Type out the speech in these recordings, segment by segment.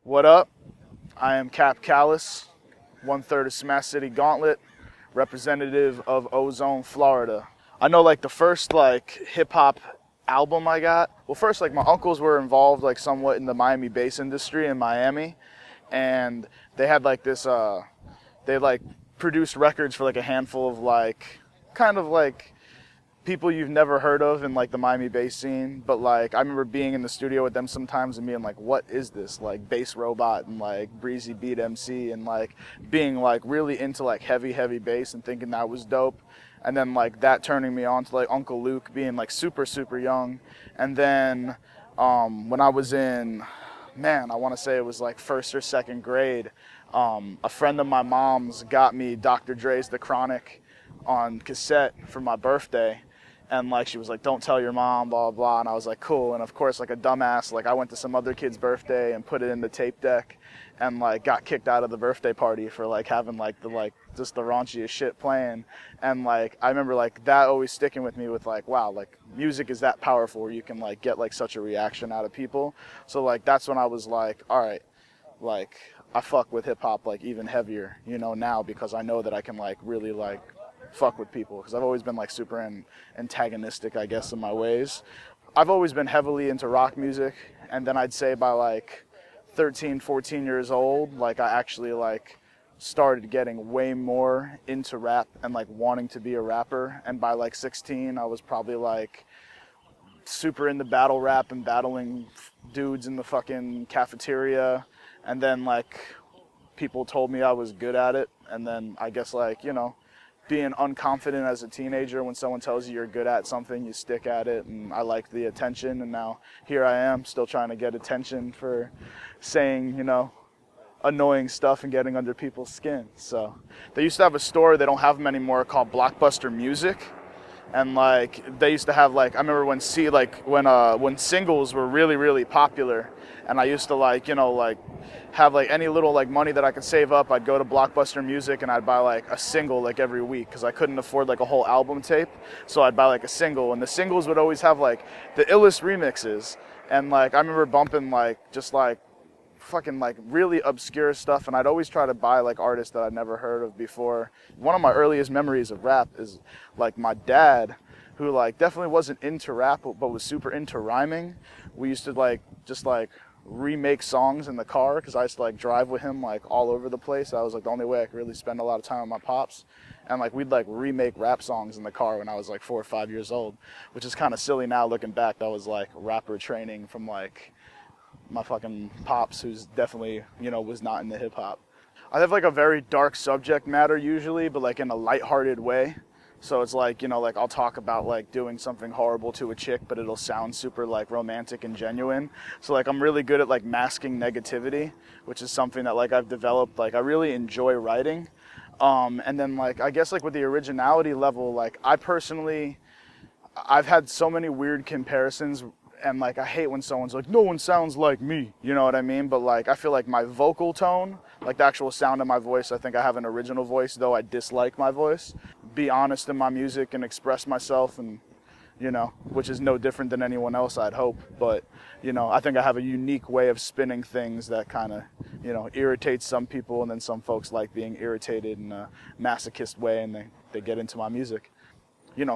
What up? I am Kap Kallous, 1/3 of Smash City Gauntlet, representative of Ozone, Florida. I know like the first like hip hop album I got. Well, first like my uncles were involved like somewhat in the Miami bass industry in Miami, and they had like this they like produced records for like a handful of like kind of like people you've never heard of in like the Miami bass scene, but like I remember being in the studio with them sometimes and being like, what is this, like Bass Robot and like Breezy Beat MC, and like being like really into like heavy bass and thinking that was dope. And then like that turning me on to like Uncle Luke, being like super young. And then when I was in, man, I want to say it was like first or second grade, a friend of my mom's got me Dr. Dre's The Chronic on cassette for my birthday. And like she was like, don't tell your mom, blah blah, and I was like, cool. And of course, like a dumbass, like I went to some other kid's birthday and put it in the tape deck, and like got kicked out of the birthday party for like having like just the raunchiest shit playing. And like I remember like that always sticking with me with like, wow, like music is that powerful where you can like get like such a reaction out of people. So like that's when I was like, all right, like I fuck with hip hop like even heavier, now, because I know that I can like really like fuck with people, because I've always been like super antagonistic, I guess, in my ways. I've always been heavily into rock music, and then I'd say by like 13, 14 years old, like I actually like started getting way more into rap and like wanting to be a rapper. And by like 16, I was probably like super into battle rap and battling dudes in the fucking cafeteria. And then like people told me I was good at it, and then I guess like, being unconfident as a teenager, when someone tells you you're good at something, you stick at it, and I liked the attention, and now here I am still trying to get attention for saying, annoying stuff and getting under people's skin. So they used to have a store, they don't have them anymore, called Blockbuster Music. And like they used to have like, I remember when singles were really popular, and I used to like have like any little like money that I could save up, I'd go to Blockbuster Music and I'd buy like a single like every week, because I couldn't afford like a whole album tape. So I'd buy like a single, and the singles would always have like the illest remixes. And like I remember bumping like just like fucking like really obscure stuff, and I'd always try to buy like artists that I'd never heard of before. One of my earliest memories of rap is like my dad, who like definitely wasn't into rap but was super into rhyming. We used to like just like remake songs in the car, because I used to like drive with him like all over the place. That was like the only way I could really spend a lot of time with my pops. And like we'd like remake rap songs in the car when I was like 4 or 5 years old, which is kind of silly now looking back. That was like rapper training from like my fucking pops, who's definitely, was not into hip hop. I have like a very dark subject matter usually, but like in a lighthearted way. So it's like, like I'll talk about like doing something horrible to a chick, but it'll sound super like romantic and genuine. So like I'm really good at like masking negativity, which is something that like I've developed. Like I really enjoy writing. And then like I guess like with the originality level, like I've had so many weird comparisons. And like I hate when someone's like, no one sounds like me, you know what I mean? But like I feel like my vocal tone, like the actual sound of my voice, I think I have an original voice, though I dislike my voice. Be honest in my music and express myself, and which is no different than anyone else, I'd hope. But I think I have a unique way of spinning things that kind of irritates some people, and then some folks like being irritated in a masochist way, and they get into my music.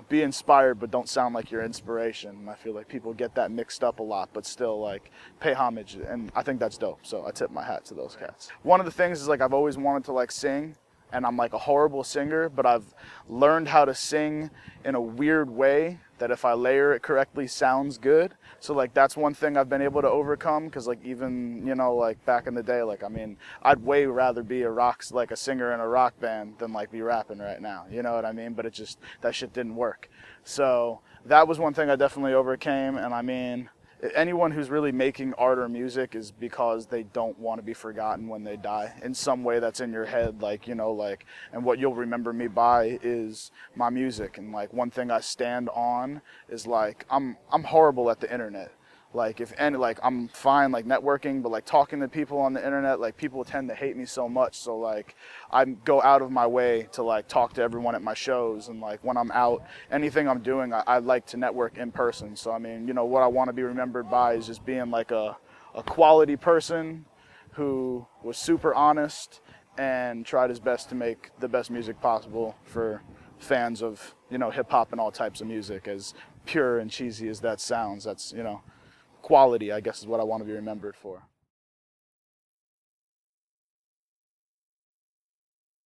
Be inspired, but don't sound like your inspiration. I feel like people get that mixed up a lot, but still like pay homage, and I think that's dope. So I tip my hat to those cats. One of the things is like I've always wanted to like sing, and I'm like a horrible singer, but I've learned how to sing in a weird way that if I layer it correctly sounds good. So like that's one thing I've been able to overcome, because like even like back in the day, like I mean I'd way rather be a singer in a rock band than like be rapping right now, you know what I mean? But it just, that shit didn't work. So that was one thing I definitely overcame. And I mean, anyone who's really making art or music is because they don't want to be forgotten when they die in some way that's in your head, like and what you'll remember me by is my music. And like one thing I stand on is like I'm horrible at the internet. Like I'm fine like networking, but like talking to people on the internet, like people tend to hate me so much. So like I go out of my way to like talk to everyone at my shows, and like when I'm out, anything I'm doing, I like to network in person. So I mean, what I want to be remembered by is just being like a quality person who was super honest and tried his best to make the best music possible for fans of, hip hop and all types of music. As pure and cheesy as that sounds, that's, quality, I guess, is what I want to be remembered for.